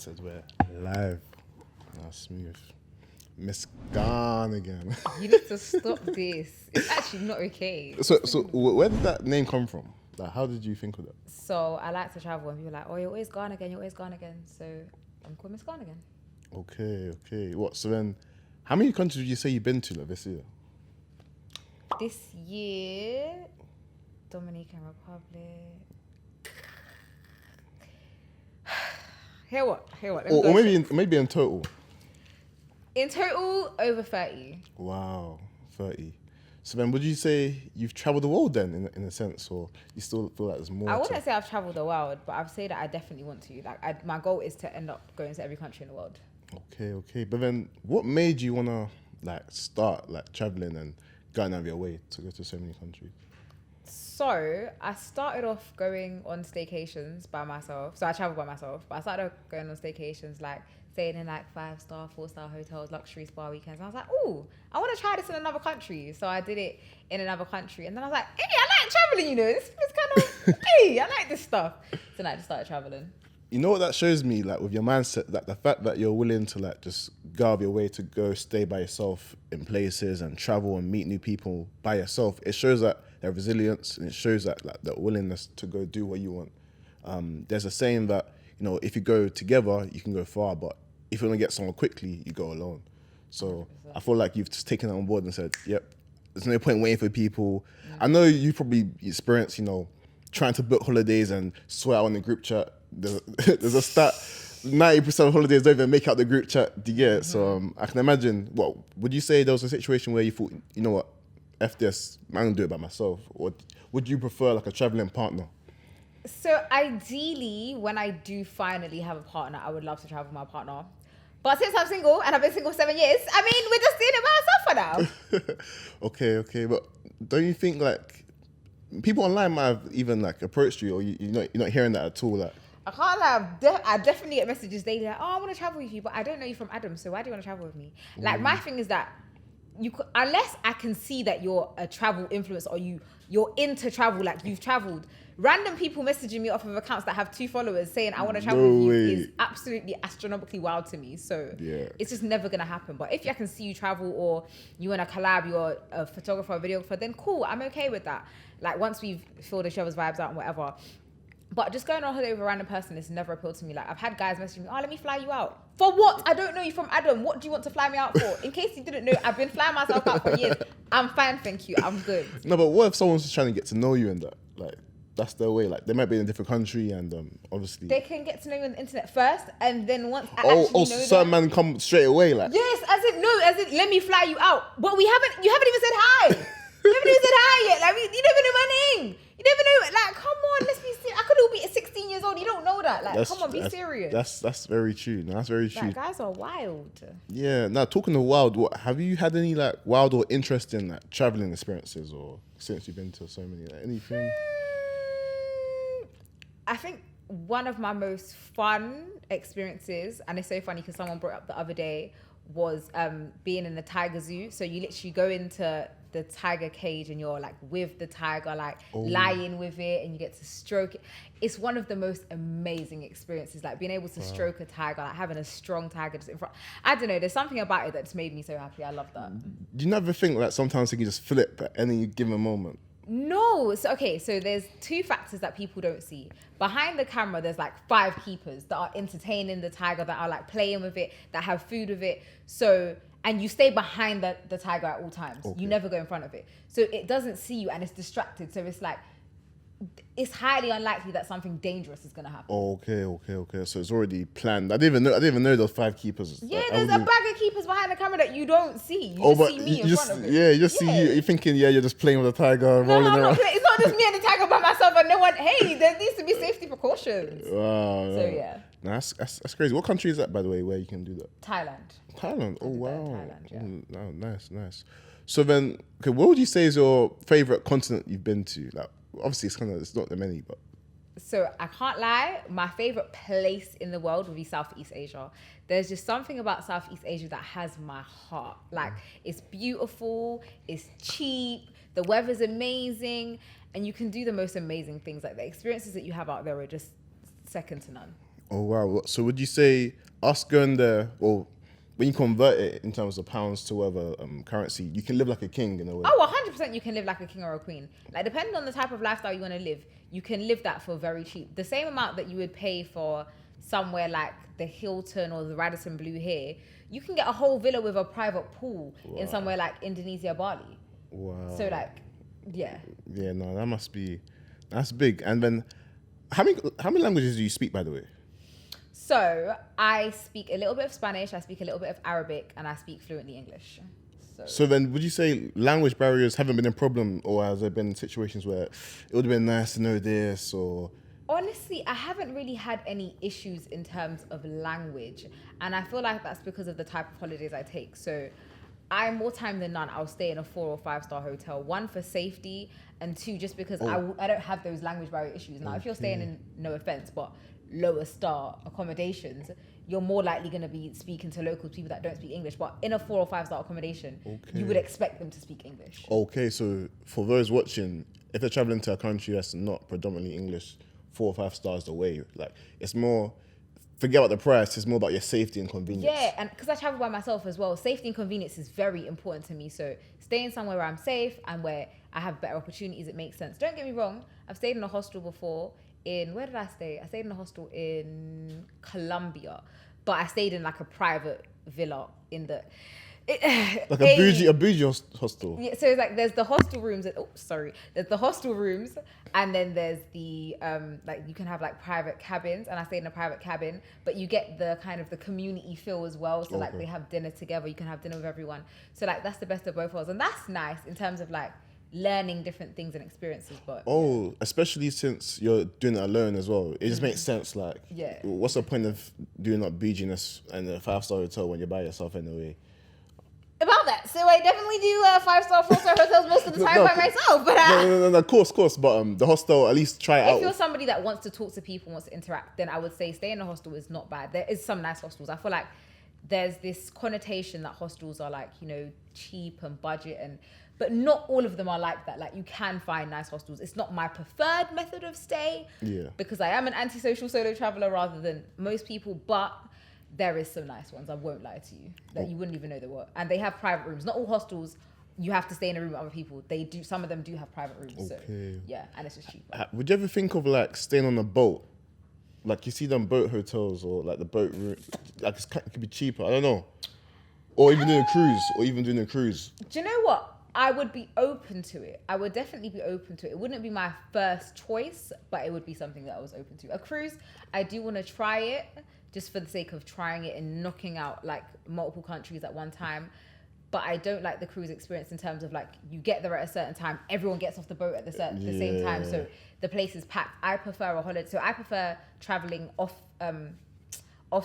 said we're live. That's smooth. MsGarnAgain. You need to stop this. It's actually not okay. So where did that name come from? Like, how did you think of that? So I like to travel and people are like, oh, you're always gone again, you're always gone again. So I'm called MsGarnAgain. Okay. What? So then, how many countries would you say you've been to like, this year? This year, Dominican Republic. Hear what? Or maybe in total. In total, over 30. Wow, 30. So then, would you say you've traveled the world then, in a sense, or you still feel like there's more? I wouldn't say I've traveled the world, but I'd say that I definitely want to. Like, my goal is to end up going to every country in the world. Okay. But then, what made you wanna start traveling and going out of your way to go to so many countries? So I started off going on staycations by myself. So I travel by myself, but I started off going on staycations, staying in 5-star, 4-star hotels, luxury spa weekends. And I was like, oh, I want to try this in another country. So I did it in another country. And then I was like, hey, I like traveling, This is kind of, hey, I like this stuff. So then I just started traveling. You know what that shows me, with your mindset, the fact that you're willing to just go out of your way to go stay by yourself in places and travel and meet new people by yourself. It shows that their resilience, and it shows that the willingness to go do what you want. There's a saying that, if you go together, you can go far, but if you want to get somewhere quickly, you go alone. So 100%. I feel like you've just taken that on board and said, yep, there's no point waiting for people. I know you probably experienced, trying to book holidays and swear out on the group chat. There's a stat, 90% of holidays don't even make out the group chat. Do you get it? So I can imagine, would you say there was a situation where you thought, you know what, F this, I'm going to do it by myself? Or would you prefer a traveling partner? So ideally, when I do finally have a partner, I would love to travel with my partner. But since I'm single, and I've been single 7 years, we're just doing it by ourselves for now. Okay. But don't you think, people online might have even, approached you, or you're not hearing that at all? I can't lie. I definitely get messages daily I want to travel with you, but I don't know you from Adam, so why do you want to travel with me? My thing is that unless I can see that you're a travel influencer or you're into travel, you've traveled, random people messaging me off of accounts that have 2 followers saying I want to travel with you is absolutely astronomically wild to me. So it's just never going to happen. But if I can see you travel or you want to collab, you're a photographer or videographer, then cool, I'm okay with that. Once we've filled each other's vibes out and whatever. But just going on holiday with a random person has never appealed to me. I've had guys messaging me, let me fly you out. For what? I don't know you from Adam. What do you want to fly me out for? In case you didn't know, I've been flying myself out for years. I'm fine, thank you. I'm good. No, but what if someone's just trying to get to know you and that? That's their way. They might be in a different country and obviously... They can get to know you on the internet first, and then once I actually know certain men come straight away, Yes, as in, let me fly you out. But you haven't even said hi. You haven't even said hi yet. You never know my name. You never know. Come on, let's be serious. I could all be 16 years old. You don't know that. Come on, be serious. That's very true. No, that's very true. Guys are wild. Yeah. Now, talking of wild, have you had any wild or interesting traveling experiences, or since you've been to so many, anything? I think one of my most fun experiences, and it's so funny because someone brought up the other day, was being in the tiger zoo. So you literally go into the tiger cage and you're with the tiger, lying with it, and you get to stroke it. It's one of the most amazing experiences, being able to stroke a tiger, having a strong tiger just in front. I don't know, there's something about it that just made me so happy. I love that. Do you never think that sometimes you can just flip at any given moment? No. So there's 2 factors that people don't see. Behind the camera, there's 5 keepers that are entertaining the tiger, that are playing with it, that have food with it. So, and you stay behind the tiger at all times. Okay. You never go in front of it. So it doesn't see you and it's distracted. So it's highly unlikely that something dangerous is going to happen. Okay. So it's already planned. I didn't even know those 5 keepers. Yeah, there's a bag of keepers behind the camera that you don't see. You just see me in front of it. Yeah, you just see you. You're thinking, you're just playing with the tiger, rolling around. It's not just me and the tiger by myself and no one. Hey, there needs to be safety precautions. Wow. So yeah. That's crazy. What country is that, by the way, where you can do that? Thailand. Oh wow. Thailand, yeah. Oh, nice. So then, what would you say is your favorite continent you've been to? Obviously, it's not that many, but. So I can't lie, my favorite place in the world would be Southeast Asia. There's just something about Southeast Asia that has my heart. It's beautiful, it's cheap, the weather's amazing, and you can do the most amazing things. The experiences that you have out there are just second to none. Oh wow! So would you say us going there, or when you convert it in terms of pounds to whatever currency, you can live like a king in a way? Oh, 100% you can live like a king or a queen. Like, depending on the type of lifestyle you want to live, you can live that for very cheap. The same amount that you would pay for somewhere like the Hilton or the Radisson Blu here, you can get a whole villa with a private pool in somewhere like Indonesia, Bali. Wow. So, like, yeah. Yeah, no, that's big. And then, how many languages do you speak, by the way? So, I speak a little bit of Spanish, I speak a little bit of Arabic, and I speak fluently English. So then, would you say language barriers haven't been a problem, or has there been situations where it would have been nice to know this, or? Honestly, I haven't really had any issues in terms of language. And I feel like that's because of the type of holidays I take. So I, more time than none, I'll stay in a 4 or 5-star hotel. 1, for safety, and 2, just because I don't have those language barrier issues. Now, if you're staying in, no offense, but lower star accommodations, you're more likely going to be speaking to local people that don't speak English. But in a 4 or 5-star accommodation, you would expect them to speak English. Okay, so for those watching, if they're traveling to a country that's not predominantly English, 4 or 5 stars away, like, it's more, forget about the price, it's more about your safety and convenience. Yeah, and because I travel by myself as well, safety and convenience is very important to me. So staying somewhere where I'm safe and where I have better opportunities, it makes sense. Don't get me wrong, I've stayed in a hostel before. Where did I stay? I stayed in a hostel in Colombia, but I stayed in like a private villa in the... Like a bougie hostel. Yeah, so it's like there's the hostel rooms. There's the hostel rooms, and then there's the like you can have like private cabins. And I stayed in a private cabin, but you get the kind of the community feel as well. So like they have dinner together. You can have dinner with everyone. So like that's the best of both worlds, and that's nice in terms of like learning different things and experiences. But especially since you're doing it alone as well, it just makes sense. Like, what's the point of doing that bouginess in a 5-star hotel when you're by yourself anyway? About that, so I definitely do 5-star, 4-star hotels most of the time by myself. But no, of course. But the hostel, at least try it out. If you're somebody that wants to talk to people, wants to interact, then I would say stay in a hostel is not bad. There is some nice hostels. I feel like there's this connotation that hostels are like, you know, cheap and budget, but not all of them are like that. Like, you can find nice hostels. It's not my preferred method of stay, because I am an antisocial solo traveler rather than most people, but there is some nice ones, I won't lie to you, that you wouldn't even know there were. And they have private rooms. Not all hostels, you have to stay in a room with other people. They do, some of them do have private rooms. So, yeah, and it's just cheaper. Would you ever think of like staying on a boat? Like, you see them boat hotels or like the boat room, like it could be cheaper, I don't know. Or even doing a cruise. Do you know what? I would be open to it. I would definitely be open to it. It wouldn't be my first choice, but it would be something that I was open to. A cruise, I do want to try it, just for the sake of trying it and knocking out like multiple countries at one time. But I don't like the cruise experience in terms of like, you get there at a certain time, everyone gets off the boat at the same time, so the place is packed. I prefer a holiday. So I prefer traveling off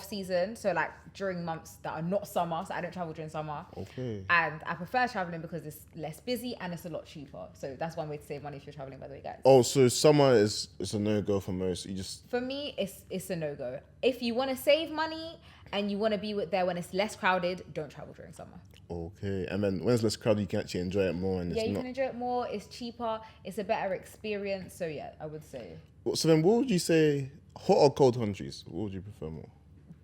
season, so like during months that are not summer, so I don't travel during summer. And I prefer traveling because it's less busy and it's a lot cheaper. So that's one way to save money if you're traveling, by the way, guys. So summer is a no-go for most. For me, it's a no-go. If you want to save money and you want to be there when it's less crowded, don't travel during summer. And then when it's less crowded, you can actually enjoy it more. And you can enjoy it more. It's cheaper. It's a better experience. So yeah, I would say. So then, what would you say? Hot or cold countries? What would you prefer more?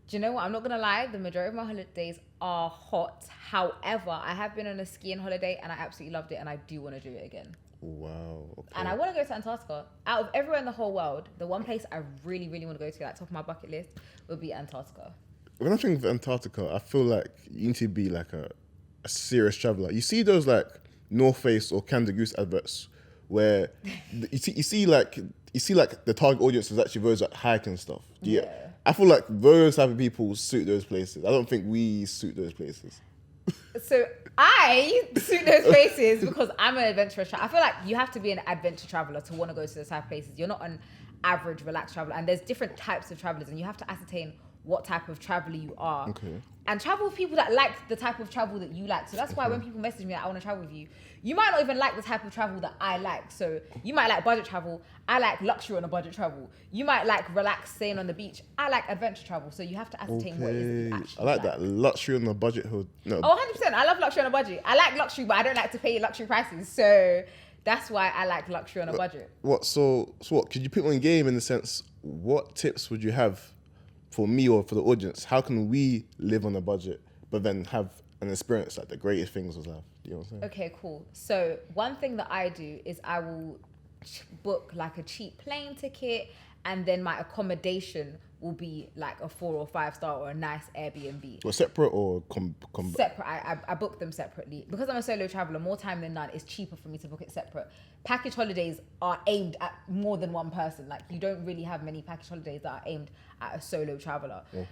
Do you know what? I'm not gonna lie. The majority of my holidays are hot. However, I have been on a skiing holiday and I absolutely loved it, and I do want to do it again. Wow. Okay. And I want to go to Antarctica. Out of everywhere in the whole world, the one place I really, really want to go to, like top of my bucket list, would be Antarctica. When I think of Antarctica, I feel like you need to be like a serious traveler. You see those like North Face or Canada Goose adverts where you see like the target audience is actually those that hike and stuff. I feel like those type of people suit those places. I don't think we suit those places. So I suit those places because I'm an adventurous traveler. I feel like you have to be an adventure traveler to want to go to those type of places. You're not an average relaxed traveler, and there's different types of travelers, and you have to ascertain what type of traveler you are. And travel with people that like the type of travel that you like. So that's why when people message me that I want to travel with you, you might not even like the type of travel that I like. So you might like budget travel. I like luxury on a budget travel. You might like relaxed staying on the beach. I like adventure travel. So you have to ascertain what it is you actually I like that. Luxury on a budget. No. Oh, 100%. I love luxury on a budget. I like luxury, but I don't like to pay luxury prices. So that's why I like luxury on a budget. So what? Could you put one game in the sense, what tips would you have for me or for the audience, how can we live on a budget but then have an experience like the greatest things was have? You know what I'm saying? Okay, cool. So one thing that I do is I will book like a cheap plane ticket, and then my accommodation will be like a 4 or 5 star or a nice Airbnb. Well, separate or Separate. I book them separately because I'm a solo traveler. More time than none, it's cheaper for me to book it separate. Package holidays are aimed at more than one person. Like you don't really have many package holidays that are aimed at a solo traveler. Okay.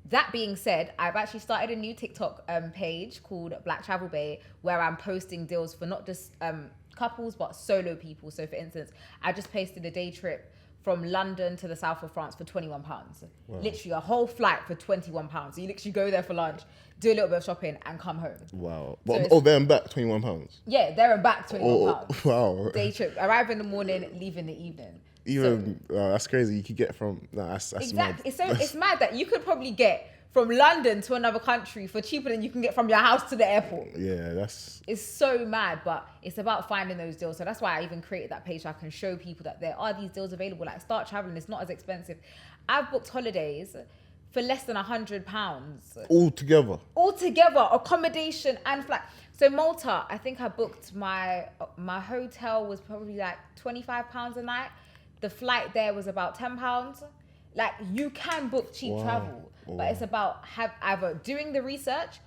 That being said, I've actually started a new TikTok page called Black Travel Bay, where I'm posting deals for not just couples but solo people. So for instance, I just posted a day trip from London to the south of France for £21. Wow. Literally a whole flight for £21. So you literally go there for lunch, do a little bit of shopping and come home. Wow. So there and back, £21? Yeah, there and back, £21. Wow. Day trip. Arrive in the morning, leave in the evening. That's crazy. You could get from... No, that's exactly. mad. It's mad that you could probably get from London to another country for cheaper than you can get from your house to the airport. Yeah, that's... It's so mad, but it's about finding those deals. So that's why I even created that page so I can show people that there are these deals available. Like start traveling, it's not as expensive. I've booked holidays for less than £100. Altogether, accommodation and flight. So Malta, I think I booked my hotel was probably like £25 a night. The flight there was about £10. Like you can book cheap travel, but it's about either doing the research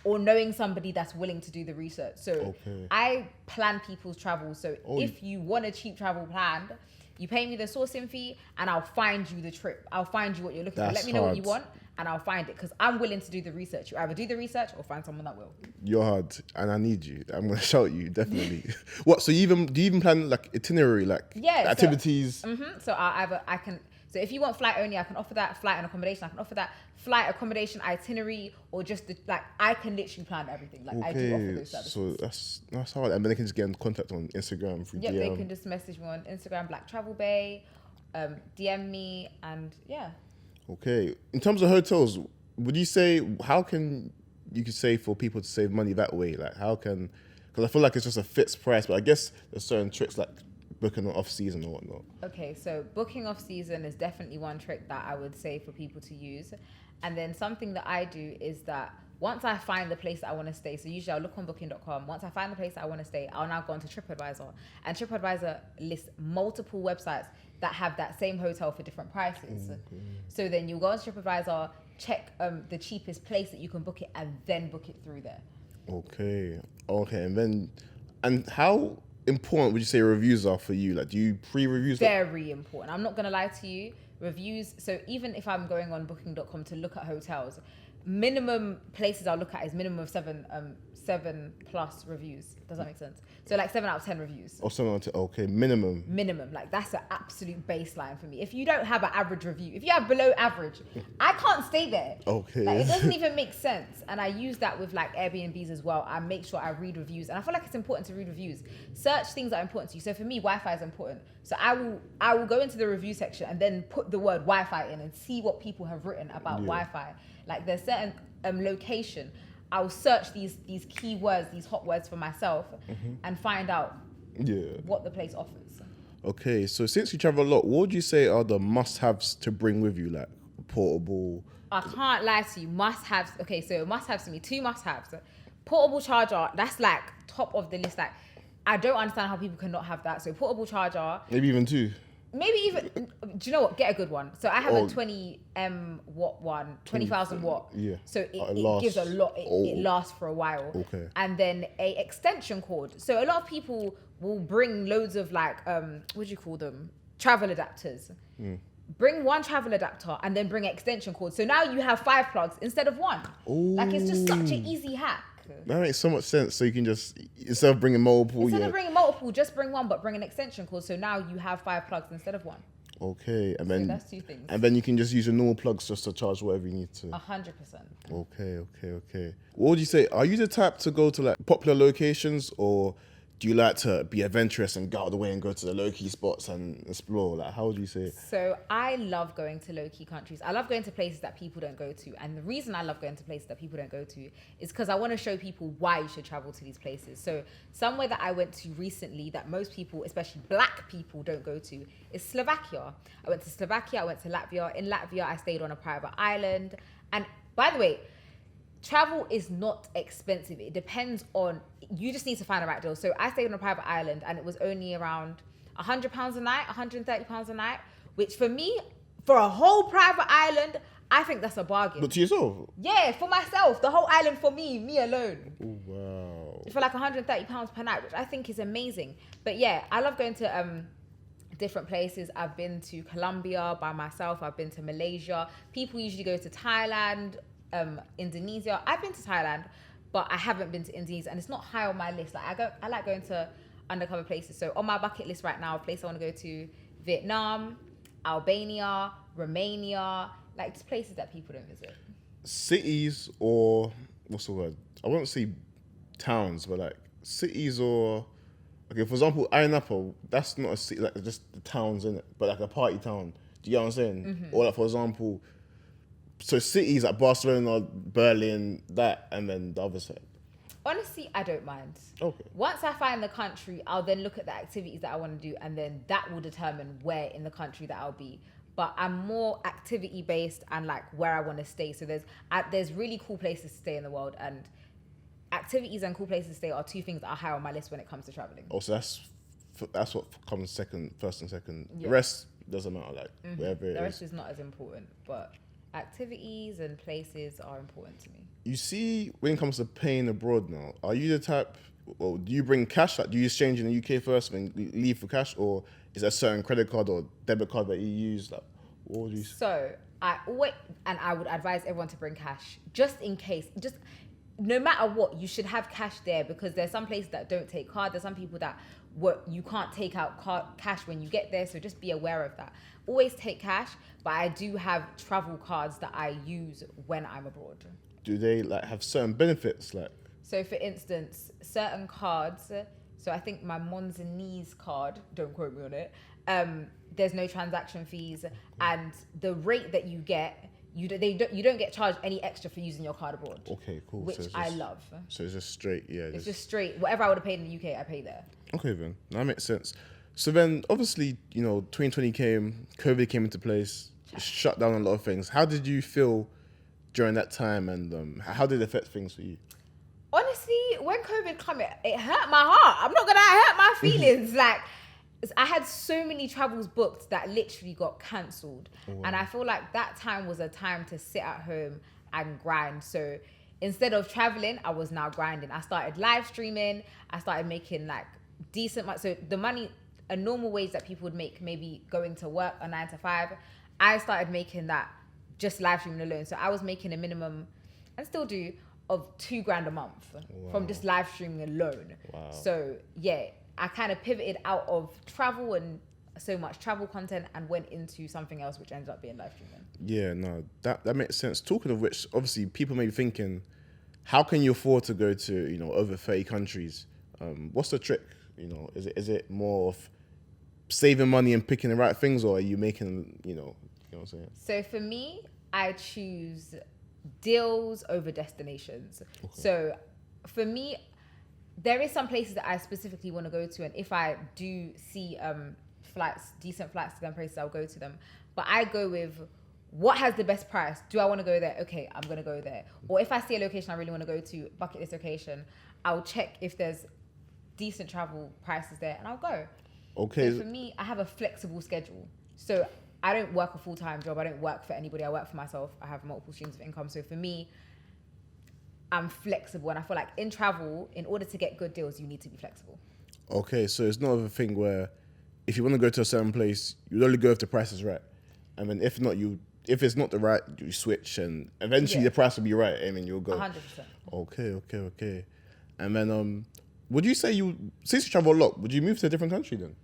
or knowing somebody that's willing to do the research. So I plan people's travel. So if you want a cheap travel planned, you pay me the sourcing fee and I'll find you the trip. I'll find you what you're looking for. Let me know what you want and I'll find it because I'm willing to do the research. You either do the research or find someone that will. You're hard and I need you. I'm going to shout you, definitely. What, so do you even plan like itinerary, like activities? So I can... So if you want flight only, I can offer that. Flight and accommodation, I can offer that. Flight, accommodation, itinerary, or just I can literally plan everything. Like I do offer those services. So that's hard. And then they can just get in contact on Instagram through DM. They can just message me on Instagram, Black Travel Bay, DM me, and yeah. Okay. In terms of hotels, would you say how can you could say for people to save money that way? Like how can? Because I feel like it's just a fixed price, but I guess there's certain tricks like booking off season or whatnot. Okay, so booking off season is definitely one trick that I would say for people to use. And then something that I do is that once I find the place that I want to stay, so usually I'll look on booking.com. Once I find the place that I want to stay, I'll now go onto TripAdvisor. And TripAdvisor lists multiple websites that have that same hotel for different prices. So then you'll go on TripAdvisor, check the cheapest place that you can book it, and then book it through there. Okay, and how important would you say reviews are for you? Like, do you pre-reviews? Very important. I'm not gonna lie to you. Reviews. So even if I'm going on booking.com to look at hotels, minimum places I'll look at is minimum of 7+ reviews. Does that make sense? So like 7 out of 10 reviews. Or 7 out of 10. Okay, minimum. Minimum. Like that's an absolute baseline for me. If you don't have an average review, if you have below average, I can't stay there. Okay. Like it doesn't even make sense. And I use that with like Airbnbs as well. I make sure I read reviews, and I feel like it's important to read reviews. Search things that are important to you. So for me, Wi-Fi is important. So I will go into the review section and then put the word Wi-Fi in and see what people have written about Wi-Fi. Like there's certain location. I'll search these keywords, these hot words for myself, and find out what the place offers. Okay, so since you travel a lot, what would you say are the must-haves to bring with you, like portable? I can't lie to you, must-haves. Okay, so must-haves to me, 2 must-haves. Portable charger, that's like top of the list. Like I don't understand how people cannot have that. So portable charger. Maybe even 2. Maybe even, do you know what? Get a good one. So I have a 20 watt one, 20,000 watt. Yeah. So it gives a lot, it lasts for a while. Okay. And then a extension cord. So a lot of people will bring loads of like, what do you call them? Travel adapters. Bring one travel adapter and then bring an extension cord. So now you have 5 plugs instead of 1. Like it's just such an easy hack. That makes so much sense. So you can just, instead of bringing multiple, just bring one, but bring an extension cord. So now you have 5 plugs instead of 1. Okay, and then so that's 2 things. And then you can just use your normal plugs just to charge whatever you need to. 100%. Okay. What would you say? Are you the type to go to like popular locations, or do you like to be adventurous and go out of the way and go to the low-key spots and explore? Like, how would you say? So I love going to low-key countries. I love going to places that people don't go to. And the reason I love going to places that people don't go to is because I want to show people why you should travel to these places. So somewhere that I went to recently that most people, especially black people, don't go to is Slovakia. I went to Slovakia, I went to Latvia. In Latvia, I stayed on a private island. And by the way, travel is not expensive. It depends on, you just need to find the right deal. So I stayed on a private island and it was only around £100 a night, £130 a night, which for me, for a whole private island, I think that's a bargain. But to yourself? Yeah, for myself, the whole island for me alone. Oh, wow. For like £130 per night, which I think is amazing. But yeah, I love going to different places. I've been to Colombia by myself. I've been to Malaysia. People usually go to Thailand, Indonesia. I've been to Thailand, but I haven't been to Indonesia, and it's not high on my list. Like I like going to undercover places. So on my bucket list right now, a place I want to go to: Vietnam, Albania, Romania, like just places that people don't visit. Cities, or what's the word? I won't say towns, but like cities, or okay, for example, Ayia, that's not a city, like just the towns in it, but like a party town. Do you get what I'm saying? Mm-hmm. Or like, for example, so cities like Barcelona, Berlin, that, and then the other side. Honestly, I don't mind. Okay. Once I find the country, I'll then look at the activities that I want to do, and then that will determine where in the country that I'll be. But I'm more activity based and like where I want to stay. So there's really cool places to stay in the world, and activities and cool places to stay are two things that are high on my list when it comes to traveling. Oh, so that's what comes first and second. Yeah. The rest doesn't matter, like wherever it is. The rest is not as important, but activities and places are important to me. You see, when it comes to paying abroad now, are you the type, or do you bring cash? Like, do you exchange in the UK first and then leave for cash, or is there a certain credit card or debit card that you use? Like, what would you? So I would advise everyone to bring cash just in case. Just no matter what, you should have cash there, because there's some places that don't take card. There's some people that you can't take out cash when you get there. So just be aware of that. Always take cash, but I do have travel cards that I use when I'm abroad. Do they like have certain benefits? Like, so for instance, certain cards, so I think my Monzanese card, don't quote me on it, there's no transaction fees, and the rate that you get, you don't get charged any extra for using your card abroad. Okay, cool. Which I love. So it's just straight, yeah. It's just straight. Whatever I would have paid in the UK, I pay there. Okay, then. That makes sense. So then, obviously, 2020 came, COVID came into place, shut down a lot of things. How did you feel during that time, and how did it affect things for you? Honestly, when COVID came, it hurt my heart. I'm not gonna lie, it hurt my feelings. Like, I had so many travels booked that literally got cancelled. Oh, wow. And I feel like that time was a time to sit at home and grind. So instead of traveling, I was now grinding. I started live streaming. I started making like decent money. So the money, a normal wage that people would make, maybe going to work a 9 to 5, I started making that just live streaming alone. So I was making a minimum, and still do, of $2,000 a month. Wow. From just live streaming alone. Wow. So yeah, I kind of pivoted out of travel and so much travel content and went into something else, which ended up being live streaming. Yeah, no, that makes sense. Talking of which, obviously people may be thinking, how can you afford to go to, over 30 countries? What's the trick? Is it more of saving money and picking the right things, or are you making, you know what I'm saying? So for me, I choose deals over destinations. Okay. So for me, there is some places that I specifically want to go to, and if I do see decent flights to them places, I'll go to them. But I go with what has the best price. Do I want to go there? Okay, I'm going to go there. Or if I see a location I really want to go to, bucket list location, I'll check if there's decent travel prices there, and I'll go. Okay. So for me, I have a flexible schedule. So I don't work a full-time job. I don't work for anybody. I work for myself. I have multiple streams of income. So for me, I'm flexible, and I feel like in travel, in order to get good deals, you need to be flexible. Okay, so it's not a thing where if you want to go to a certain place, you only go if the price is right, and then if it's not the right, you switch, and eventually the price will be right, and then you'll go. 100%. Okay. And then, would you say since you travel a lot, would you move to a different country then?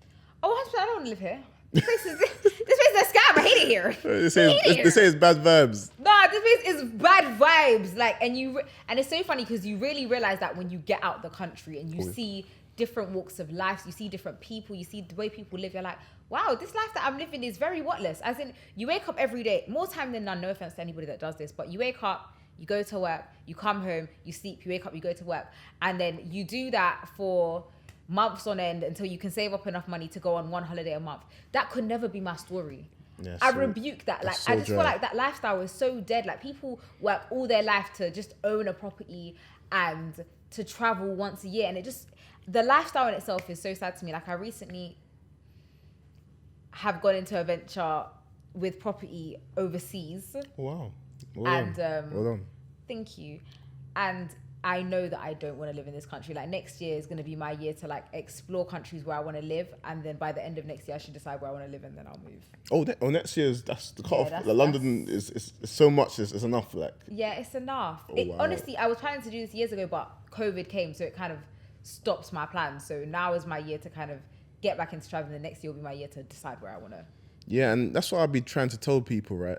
Oh, 100%. I don't want to live here. This place is a scam. I hate it here. They say it's bad vibes. Nah, this place is bad vibes. Like, and it's so funny because you really realize that when you get out the country and you see different walks of life. You see different people. You see the way people live. You're like, wow, this life that I'm living is very whatless. As in, you wake up every day, more time than none, no offense to anybody that does this, but you wake up, you go to work, you come home, you sleep, you wake up, you go to work. And then you do that for months on end until you can save up enough money to go on one holiday a month. That could never be my story. Yeah, I so rebuke that. Like, so I just feel dry. like that lifestyle is so dead. Like, people work all their life to just own a property and to travel once a year. And it just, the lifestyle in itself is so sad to me. Like, I recently have gone into a venture with property overseas. Wow. And well done. thank you. And I know that I don't want to live in this country. Like, next year is going to be my year to like explore countries where I want to live, and then by the end of next year I should decide where I want to live, and then I'll move. Next year's, that's the cut off. that's- London is so much. It's enough. Like, Yeah, it's enough. Wow. Honestly, I was planning to do this years ago, but COVID came, so it kind of stops my plans. So now is my year to kind of get back into traveling. The next year will be my year to decide where I want to. yeah, and that's what I'd be trying to tell people, right?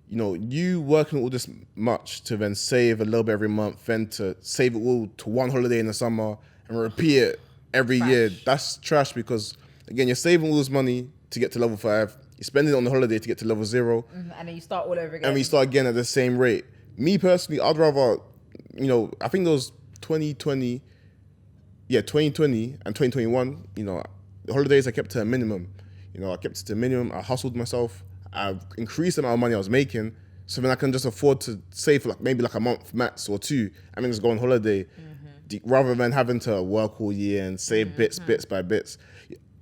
You know, you working all this much to then save a little bit every month, then to save it all to one holiday in the summer and repeat it every year. That's trash, because again, you're saving all this money to get to level 5. You're spending it on the holiday to get to level 0. And then you start all over again. And we start again at the same rate. Me personally, I'd rather, you know, I think those 2020 and 2021, you know, the holidays I kept to a minimum. You know, I kept it to a minimum. I hustled myself. I've increased the amount of money I was making, so then I can just afford to save for like maybe like a month max or 2, and then just go on holiday, rather than having to work all year and save bits by bits.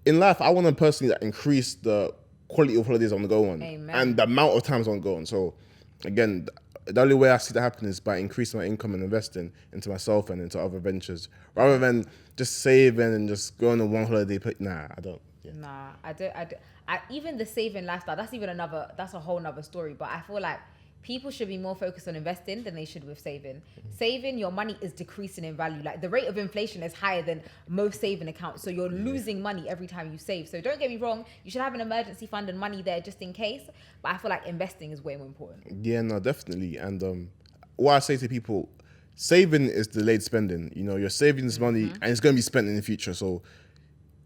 In life, I want to personally like increase the quality of holidays I want to go on. Amen. And the amount of times I want to go on. So again, the only way I see that happen is by increasing my income and investing into myself and into other ventures, rather than just saving and just going on one holiday. Nah, I don't. Yeah. Nah, I don't. Even the saving lifestyle, that's a whole nother story. But I feel like people should be more focused on investing than they should with saving. Saving, your money is decreasing in value. Like, the rate of inflation is higher than most saving accounts. So you're losing money every time you save. So don't get me wrong, you should have an emergency fund and money there just in case. But I feel like investing is way more important. Yeah, no, definitely. And what I say to people, saving is delayed spending. You know, you're saving this money and it's going to be spent in the future. So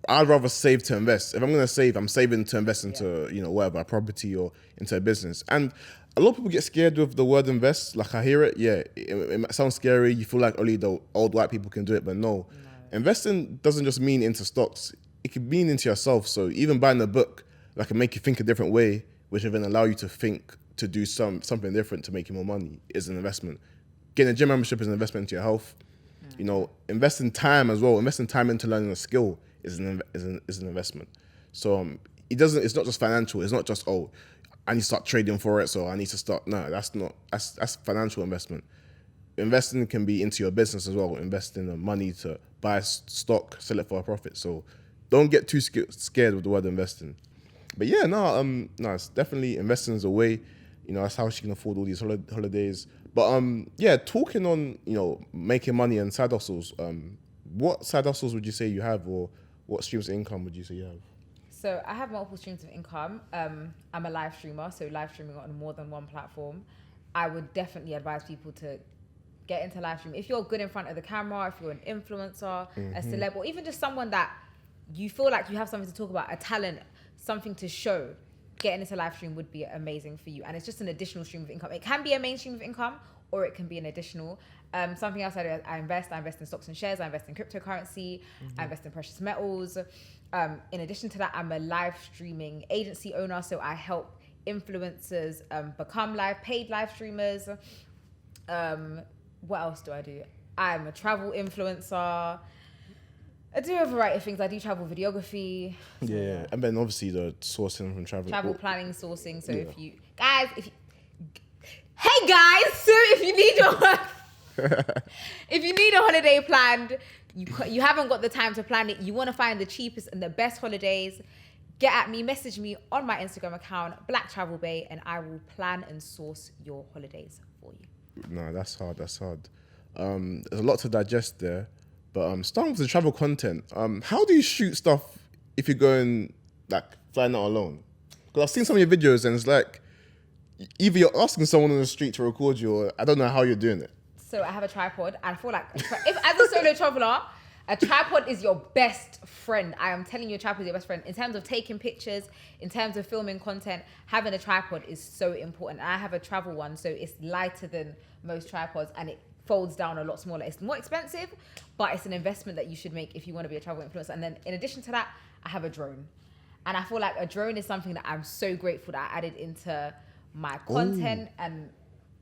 I'd rather save to invest. If I'm going to save, I'm saving to invest into, you know, whatever, a property or into a business. And a lot of people get scared with the word invest. Like, I hear it, yeah, it might sound scary. You feel like only the old white people can do it, but no. Investing doesn't just mean into stocks. It can mean into yourself. So even buying a book that can make you think a different way, which will then allow you to think, to do something different to make you more money, is an investment. Getting a gym membership is an investment into your health. You know, investing time as well. Investing time into learning a skill is an investment. So it's not just financial. It's not just, oh, I need to start trading for it, so I need to start. No, that's financial investment. Investing can be into your business as well. Investing the money to buy stock, sell it for a profit. So don't get too scared with the word investing. But yeah, no, it's definitely investing is a way. You know, that's how she can afford all these holidays. But yeah, talking on, you know, making money and side hustles. What side hustles would you say you have, or what streams of income would you say you have? So I have multiple streams of income. I'm a live streamer, so live streaming on more than one platform. I would definitely advise people to get into live streaming. If you're good in front of the camera, if you're an influencer, a celeb, or even just someone that you feel like you have something to talk about, a talent, something to show, getting into live stream would be amazing for you. And it's just an additional stream of income. It can be a main stream of income, or it can be an additional. Something else I do, I invest in stocks and shares, I invest in cryptocurrency, I invest in precious metals. In addition to that, I'm a live streaming agency owner, so I help influencers become paid live streamers. What else do I do? I'm a travel influencer. I do a variety of things. I do travel videography. Yeah, and then obviously the sourcing from travel planning, sourcing. So hey guys, so if you need if you need a holiday planned, you haven't got the time to plan it, you want to find the cheapest and the best holidays, get at me, message me on my Instagram account, Black Travel Bay, and I will plan and source your holidays for you. No, that's hard. There's a lot to digest there. But starting with the travel content, how do you shoot stuff if you're going, like, flying out alone? Because I've seen some of your videos and it's like, either you're asking someone on the street to record you, or I don't know how you're doing it. So I have a tripod, and I feel like if as a solo traveler, A tripod is your best friend. I am telling you, a tripod is your best friend. In terms of taking pictures, in terms of filming content, having a tripod is so important. I have a travel one, so it's lighter than most tripods and it folds down a lot smaller. It's more expensive, but it's an investment that you should make if you want to be a travel influencer. And then in addition to that, I have a drone. And I feel like a drone is something that I'm so grateful that I added into my content and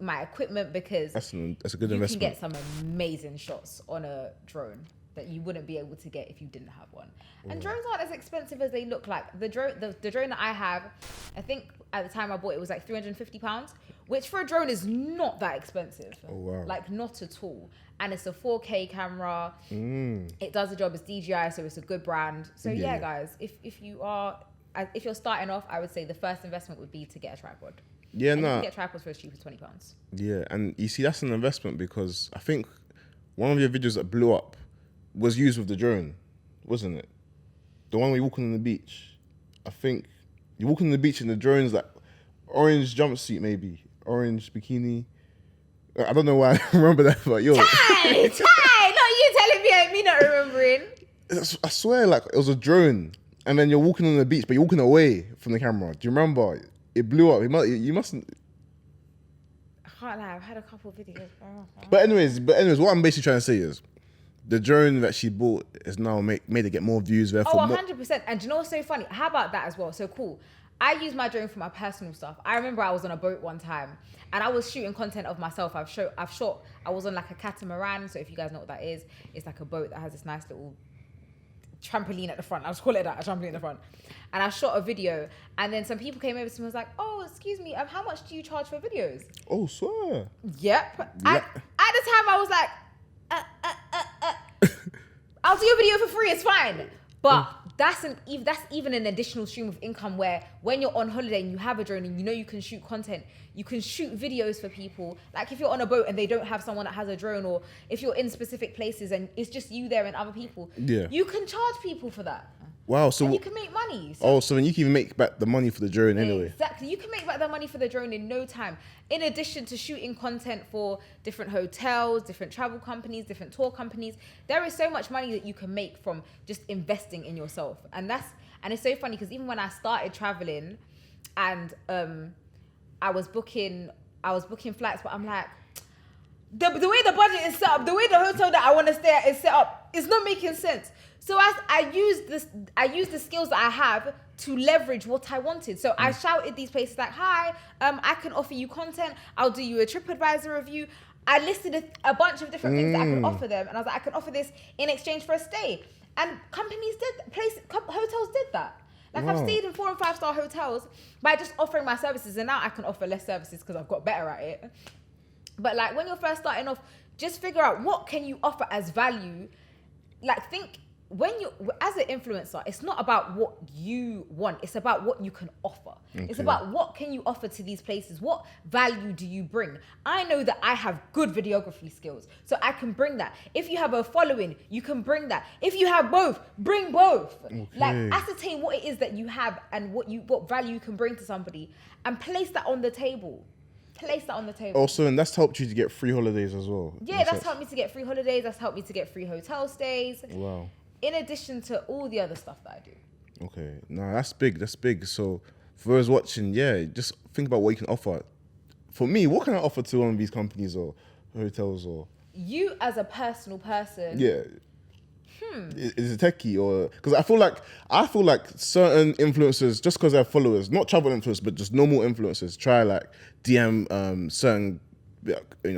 my equipment, because That's a good you investment. can get some amazing shots on a drone that you wouldn't be able to get if you didn't have one. And drones aren't as expensive as they look like. The drone that I have, I think at the time I bought it was like £350, which for a drone is not that expensive. Oh, wow. Like not at all. And it's a 4K camera. It does the job. It's DJI, so it's a good brand. So yeah, guys, if you're starting off, I would say the first investment would be to get a tripod. Yeah, and you no. can get tripods for as cheap as £20. Yeah, and you see, that's an investment because I think one of your videos that blew up was used with the drone, wasn't it? The one where you're walking on the beach. I think you're walking on the beach and the drone's like orange jumpsuit, maybe orange bikini. I don't know why I remember that, but yo, Ty, not you telling me and me not remembering. I swear, like it was a drone, and then you're walking on the beach, but you're walking away from the camera. Do you remember? It blew up. You mustn't. I can't lie, I've had a couple of videos. But anyways, what I'm basically trying to say is, the drone that she bought is now made it get more views. Therefore, 100%. And do you know what's so funny? How about that as well? So cool. I use my drone for my personal stuff. I remember I was on a boat one time and I was shooting content of myself. I was on like a catamaran. So if you guys know what that is, it's like a boat that has this nice little trampoline at the front. I'll just call it that, a trampoline at the front. And I shot a video and then some people came over to me and was like, oh, excuse me, how much do you charge for videos? Oh, swear. Yep. At the time I was like, I'll do a video for free, it's fine. But that's even an additional stream of income where when you're on holiday and you have a drone and you know you can shoot content, you can shoot videos for people. Like if you're on a boat and they don't have someone that has a drone, or if you're in specific places and it's just you there and other people, you can charge people for that. Wow, so and you can make money. So then you can even make back the money for the drone anyway. Exactly, you can make back the money for the drone in no time. In addition to shooting content for different hotels, different travel companies, different tour companies, there is so much money that you can make from just investing in yourself. And it's so funny because even when I started traveling, and I was booking flights, but I'm like, the way the budget is set up, the way the hotel that I want to stay at is set up, it's not making sense. So as I use the skills that I have to leverage what I wanted. So I shouted these places like, hi, I can offer you content. I'll do you a TripAdvisor review. I listed a bunch of different things that I could offer them. And I was like, I can offer this in exchange for a stay. And companies hotels did that. Like I've stayed in 4 and 5 star hotels by just offering my services. And now I can offer less services because I've got better at it. But like when you're first starting off, just figure out what can you offer as value. Like think, as an influencer, it's not about what you want, it's about what you can offer. Okay. It's about what can you offer to these places, what value do you bring. I know that I have good videography skills, so I can bring that. If you have a following, you can bring that. If you have both, bring both. Okay. Like ascertain what it is that you have and what value you can bring to somebody, and place that on the table. Also, and that's helped you to get free holidays as well. Yeah, that's helped me to get free holidays, that's helped me to get free hotel stays. Wow. In addition to all the other stuff that I do. Okay, no, that's big. So for those watching, just think about what you can offer. For me, what can I offer to one of these companies or hotels or? You as a personal person. Yeah. Is it techie or? Because I feel like certain influencers, just because they're followers, not travel influencers, but just normal influencers, try like DM certain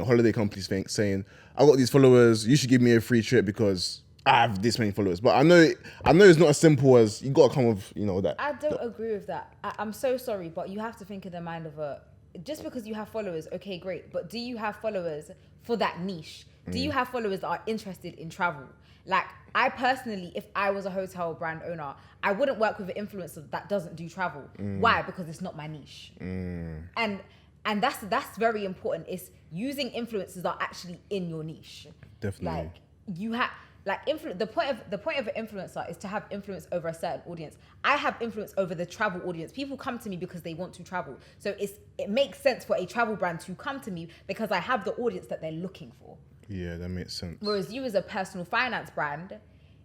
holiday companies saying, I got these followers, you should give me a free trip because I have this many followers. But I know it's not as simple as you got to come with, that. I don't agree with that. I'm so sorry, but you have to think in the mind of just because you have followers, okay, great. But do you have followers for that niche? Do you have followers that are interested in travel? Like I personally, if I was a hotel brand owner, I wouldn't work with an influencer that doesn't do travel. Why? Because it's not my niche. And that's very important. It's using influencers that are actually in your niche. Definitely. Like you have. The point of an influencer is to have influence over a certain audience. I have influence over the travel audience. People come to me because they want to travel. So it makes sense for a travel brand to come to me because I have the audience that they're looking for. Yeah, that makes sense. Whereas you as a personal finance brand,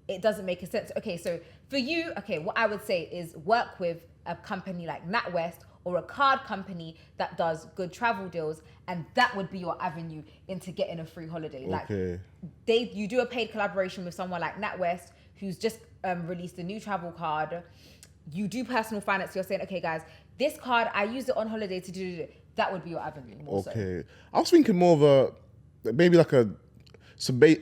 it doesn't make a sense. Okay, so for you, okay, what I would say is work with a company like NatWest or a card company that does good travel deals, and that would be your avenue into getting a free holiday. Okay. Like you do a paid collaboration with someone like NatWest, who's just released a new travel card. You do personal finance. You're saying, okay, guys, this card I used it on holiday to do. That would be your avenue. More Okay. I was thinking more of maybe like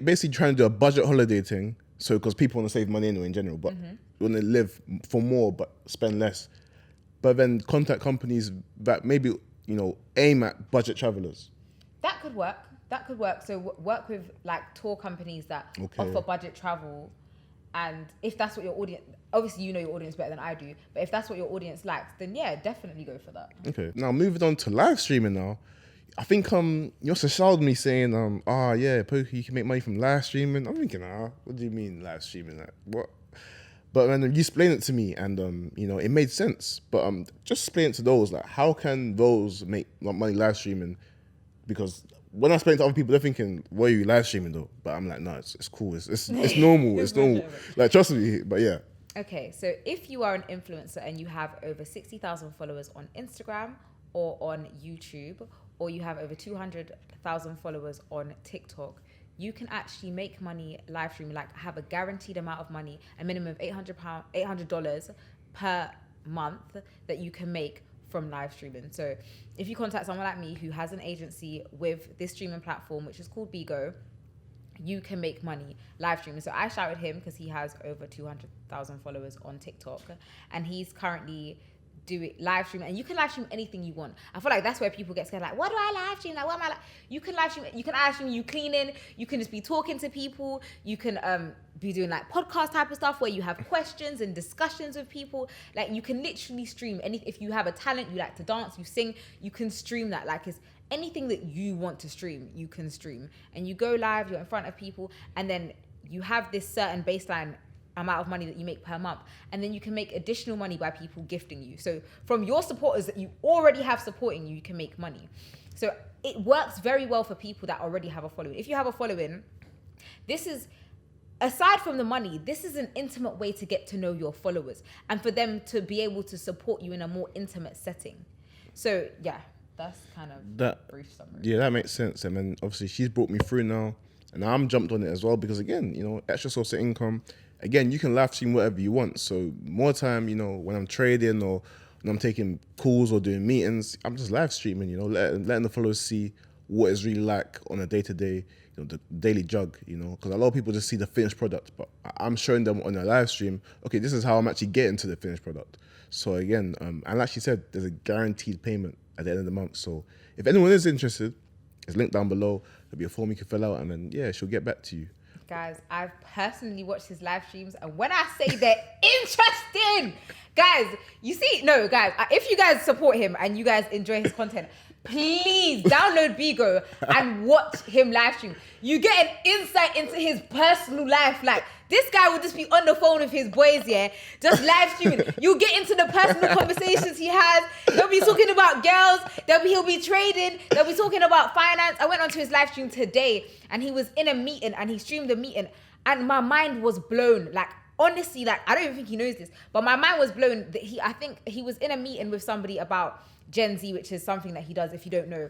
basically trying to do a budget holiday thing. So because people want to save money anyway in general, but want to live for more but spend less. But then contact companies that maybe, aim at budget travelers. That could work. So work with like tour companies that offer budget travel. And if that's what your audience, obviously you know your audience better than I do, but if that's what your audience likes, then yeah, definitely go for that. Okay. Now moving on to live streaming now. I think you also showed me saying, yeah, Poku, you can make money from live streaming. I'm thinking, what do you mean live streaming? Like, what? But when you explained it to me, and it made sense. But just explain it to those, like, how can those make money live streaming? Because when I explain it to other people, they're thinking, "What are you live streaming though?" But I'm like, no, it's cool. It's normal. It's normal. Like, trust me. But yeah. Okay, so if you are an influencer and you have over 60,000 followers on Instagram or on YouTube, or you have over 200,000 followers on TikTok, you can actually make money live streaming, like have a guaranteed amount of money, a minimum of $800 per month that you can make from live streaming. So if you contact someone like me who has an agency with this streaming platform, which is called BIGO, you can make money live streaming. So I shouted him because he has over 200,000 followers on TikTok, and he's currently do it live stream, and you can live stream anything you want. I feel like that's where people get scared, like, what do I live stream? Like, what am I like? You can live stream you cleaning, you can just be talking to people, you can be doing like podcast type of stuff where you have questions and discussions with people. Like, you can literally stream anything. If you have a talent, you like to dance, you sing, you can stream that. Like, it's anything that you want to stream, you can stream. And you go live, you're in front of people, and then you have this certain baseline amount of money that you make per month, and then you can make additional money by people gifting you. So from your supporters that you already have supporting you, you can make money. So it works very well for people that already have a following. If you have a following, this is, aside from the money, this is an intimate way to get to know your followers and for them to be able to support you in a more intimate setting. So yeah, that's kind of that brief summary. Yeah, that makes sense. And then obviously she's brought me through now, and I'm jumped on it as well because, again, extra source of income. Again, you can live stream whatever you want. So more time, when I'm trading or when I'm taking calls or doing meetings, I'm just live streaming, letting the followers see what it's really like on a day-to-day, the daily jug, because a lot of people just see the finished product, but I'm showing them on a live stream, okay, this is how I'm actually getting to the finished product. So again, and like she said, there's a guaranteed payment at the end of the month. So if anyone is interested, it's linked down below. There'll be a form you can fill out, and then, yeah, she'll get back to you. Guys, I've personally watched his live streams, and when I say they're interesting, guys, if you guys support him and you guys enjoy his content, please download BIGO and watch him live stream. You get an insight into his personal life. Like, this guy will just be on the phone with his boys, yeah, just live streaming. You'll get into the personal conversations he has. They'll be talking about girls. He'll be trading. They'll be talking about finance. I went onto his live stream today, and he was in a meeting, and he streamed the meeting, and my mind was blown. Like, honestly, like, I don't even think he knows this, but my mind was blown that I think he was in a meeting with somebody about Gen Z, which is something that he does. If you don't know,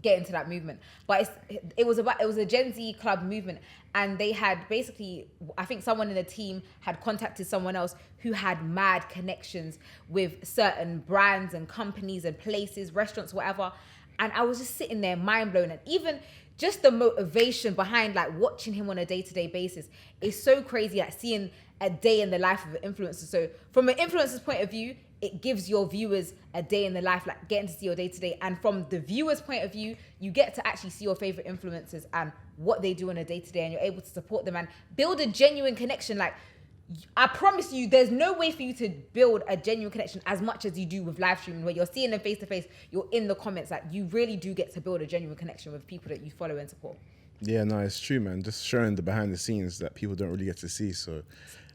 get into that movement. But it was a Gen Z club movement, and they had basically, I think someone in the team had contacted someone else who had mad connections with certain brands and companies and places, restaurants, whatever. And I was just sitting there mind blown, and even just the motivation behind like watching him on a day-to-day basis is so crazy. Like, seeing a day in the life of an influencer. So from an influencer's point of view, it gives your viewers a day in the life, like getting to see your day-to-day. And from the viewer's point of view, you get to actually see your favorite influencers and what they do on a day-to-day, and you're able to support them and build a genuine connection. Like, I promise you, there's no way for you to build a genuine connection as much as you do with live streaming, where you're seeing them face-to-face, you're in the comments. Like, you really do get to build a genuine connection with people that you follow and support. Yeah, no, it's true, man. Just showing the behind the scenes that people don't really get to see. So,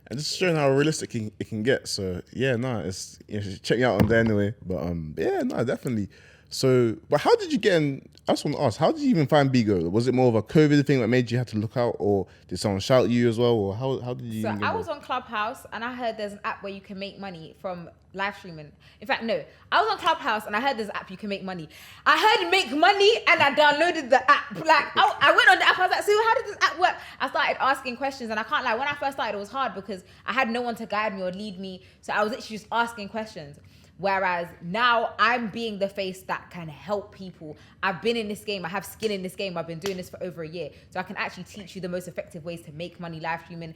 and just showing how realistic it can get. So yeah, no, it's check me out on there anyway. But yeah, no, definitely. So, but how did you get in? I just want to ask, how did you even find BIGO? Was it more of a COVID thing that made you have to look out, or did someone shout you as well, or how did you? So even get I involved? was on Clubhouse and I heard there's an app where you can make money from live streaming. In fact, no, I was on Clubhouse and I heard there's an app you can make money. I heard make money and I downloaded the app. Like I went on the app, I was like, so how does this app work? I started asking questions and I can't lie, when I first started it was hard because I had no one to guide me or lead me. So I was literally just asking questions. Whereas now I'm being the face that can help people. I've been in this game. I have skin in this game. I've been doing this for over a year. So I can actually teach you the most effective ways to make money live streaming,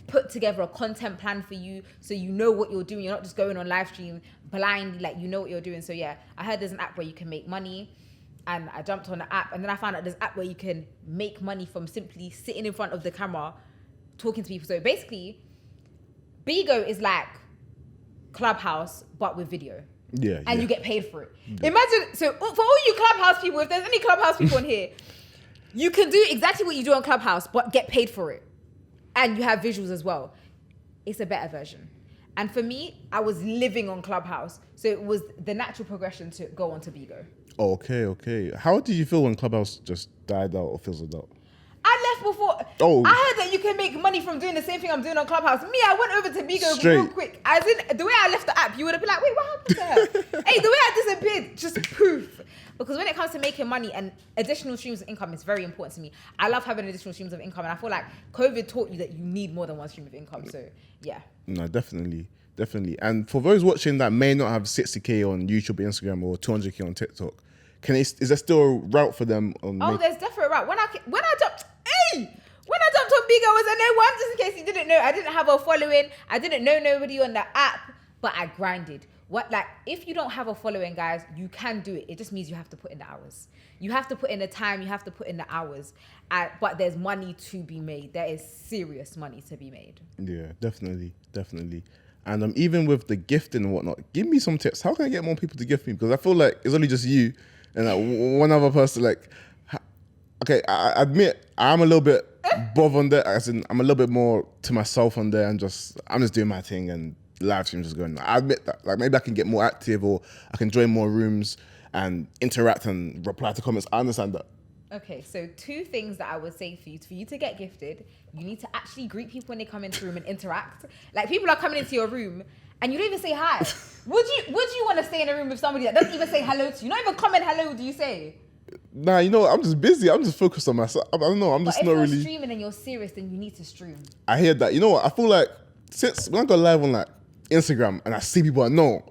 put together a content plan for you so you know what you're doing. You're not just going on live stream blindly, like you know what you're doing. So yeah, I heard there's an app where you can make money and I jumped on the app and then I found out there's an app where you can make money from simply sitting in front of the camera, talking to people. So basically, BIGO is like Clubhouse but with video, and you get paid for it. Imagine, so for all you Clubhouse people, if there's any Clubhouse people in here, you can do exactly what you do on Clubhouse but get paid for it, and you have visuals as well. It's a better version. And for me, I was living on Clubhouse, so it was the natural progression to go on to BIGO. Okay. How did you feel when Clubhouse just died out or fizzled out? I left before. Oh. I heard that you can make money from doing the same thing I'm doing on Clubhouse. Me, I went over to BIGO Straight. real quick. As in, the way I left the app, you would have been like, wait, what happened to her? Hey, the way I disappeared, just poof. Because when it comes to making money and additional streams of income, it's very important to me. I love having additional streams of income. And I feel like COVID taught you that you need more than one stream of income. So, yeah. No, definitely. And for those watching that may not have 60K on YouTube, Instagram, or 200K on TikTok, is there still a route for them? There's definitely a route. When I jumped on BIGO, I was a no one, just in case you didn't know. I didn't have a following. I didn't know nobody on the app, but I grinded. If you don't have a following, guys, you can do it. It just means you have to put in the hours. You have to put in the time. You have to put in the hours. But there's money to be made. There is serious money to be made. Yeah, definitely. And even with the gifting and whatnot, give me some tips. How can I get more people to gift me? Because I feel like it's only just you and one other person. Okay, I admit I'm a little bit above on there. As in, I'm a little bit more to myself on there, and I'm just doing my thing and live stream just going. I admit that. Maybe I can get more active, or I can join more rooms and interact and reply to comments. I understand that. Okay, so 2 things that I would say for you to get gifted, you need to actually greet people when they come into the room and interact. Like, people are coming into your room and you don't even say hi. Would you want to stay in a room with somebody that doesn't even say hello to you? Not even comment hello, do you say? Nah, I'm just busy. I'm just focused on myself. I don't know. I'm just not really. If you're streaming and you're serious, then you need to stream. I hear that. You know what? I feel like since when I go live on Instagram and I see people I know,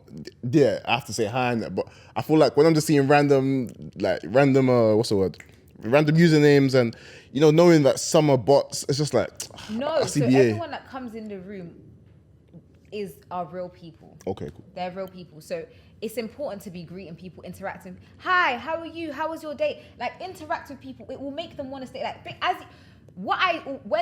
yeah, I have to say hi and that. But I feel like when I'm just seeing random what's the word? Random usernames and knowing that some are bots, it's just like no. So everyone that comes in the room are real people. Okay, cool. They're real people. So it's important to be greeting people, interacting. Hi, how are you? How was your day? Interact with people. It will make them want to stay.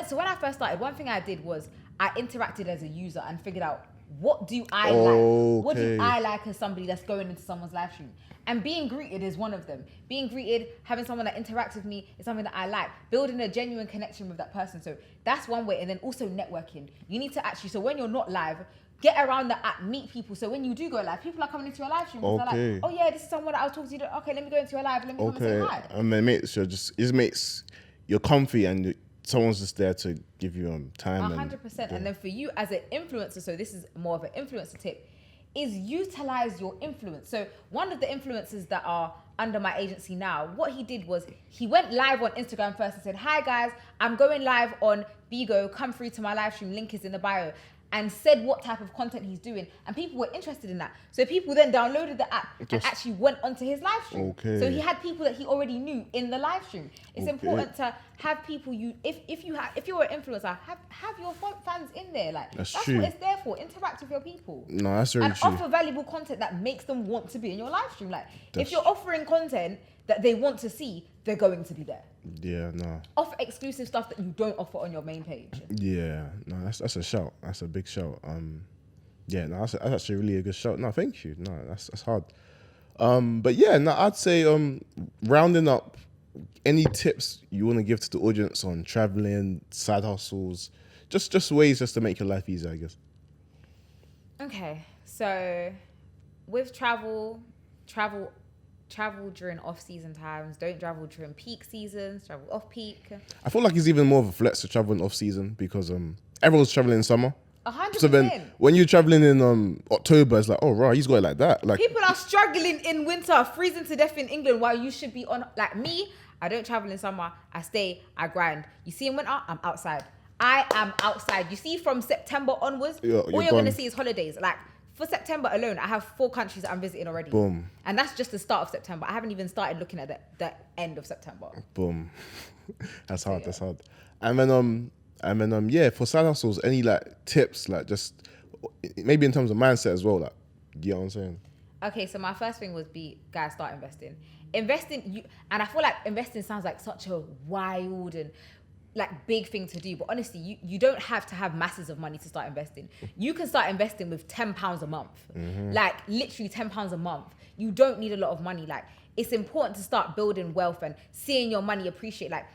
So when I first started, one thing I did was I interacted as a user and figured out what do I like? What do I like as somebody that's going into someone's live stream? And being greeted is one of them. Being greeted, having someone that interacts with me is something that I like. Building a genuine connection with that person. So that's one way. And then also networking. You need to actually, so when you're not live, get around the app, meet people. So when you do go live, people are coming into your live stream. They're like, oh yeah, this is someone that I was talking to. Okay, let me go into your live. Let me come and say hi. And then it makes you're comfy and someone's just there to give you time. 100%. And then for you as an influencer, so this is more of an influencer tip, is utilize your influence. So one of the influencers that are under my agency now, what he did was he went live on Instagram first and said, hi guys, I'm going live on BIGO, come through to my live stream, link is in the bio, and said what type of content he's doing, and people were interested in that. So people then downloaded the app and actually went onto his live stream. Okay. So he had people that he already knew in the live stream. It's important to have people if you're an influencer, have your fans in there. That's true. what it's there for. Interact with your people. No, that's very true. And offer valuable content that makes them want to be in your live stream. If you're offering content that they want to see, they're going to be there. Yeah, no. Offer exclusive stuff that you don't offer on your main page. Yeah, no, that's a shout. That's a big shout. Yeah, no, that's actually really a good shout. No, thank you. No, that's hard. But yeah, no, I'd say rounding up, any tips you want to give to the audience on traveling, side hustles, just ways just to make your life easier, I guess. Okay, so with travel travel during off-season times. Don't travel during peak seasons. Travel off-peak. I feel like it's even more of a flex to travel in off season because everyone's traveling in summer. 100%. So then when you're traveling in October, it's like, oh right, he's got it like that. Like people are struggling in winter, freezing to death in England, while you should be on. Like me, I don't travel in summer. I stay. I grind. You see, in winter, I'm outside. I am outside. You see, from September onwards, all you're gonna see is holidays. Like for September alone, I have 4 countries that I'm visiting already. Boom. And that's just the start of September. I haven't even started looking at the end of September. Boom. That's hard. That's hard. And then yeah, for side hustles, any like tips, like just maybe in terms of mindset as well, like, you know what I'm saying? Okay, so my first thing was guys, start investing. And I feel like investing sounds like such a wild and like big thing to do, but honestly, you don't have to have masses of money to start investing. You can start investing with £10 a month, like literally £10 a month. You don't need a lot of money. Like it's important to start building wealth and seeing your money appreciate. Like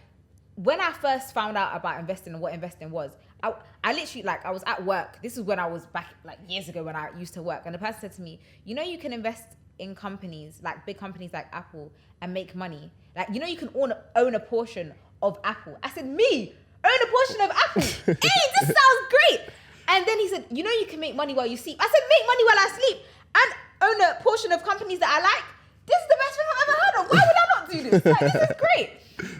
when I first found out about investing and what investing was, I literally, like, I was at work. This is when I was back like years ago when I used to work, and the person said to me, you know, you can invest in companies, like big companies like Apple, and make money. Like, you know, you can own a portion of Apple. I said, me, own a portion of Apple? Hey, this sounds great. And then he said, you know, you can make money while you sleep. I said, make money while I sleep and own a portion of companies that I like? This is the best thing I've ever heard of. Why would I not do this? Like, this is great.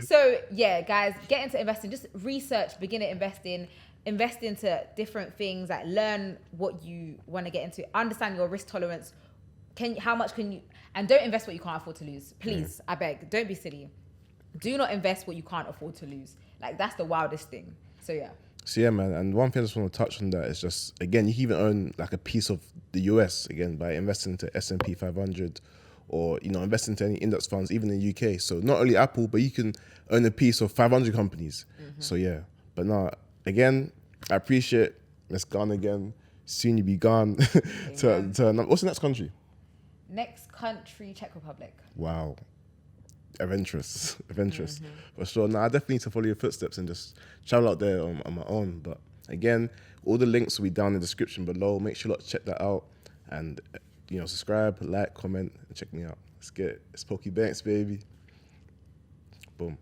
So yeah, guys, get into investing. Just research, begin at investing, invest into different things, like learn what you want to get into, understand your risk tolerance. How much can you, and don't invest what you can't afford to lose. Please, I beg, don't be silly. Do not invest what you can't afford to lose. Like, that's the wildest thing. So yeah. So yeah, man, and one thing I just want to touch on that is just, again, you can even own like a piece of the US, again, by investing into S&P 500 or, you know, invest into any index funds, even in the UK. So not only Apple, but you can own a piece of 500 companies. So yeah, but no, again, I appreciate MsGarnAgain, soon you be gone. What's the next country? Next country, Czech Republic. Wow. Adventurous. For sure. No, I definitely need to follow your footsteps and just travel out there on my own. But again, all the links will be down in the description below. Make sure to check that out and, you know, subscribe, like, comment, and check me out. Let's get it. It's Poku Banks, baby. Boom.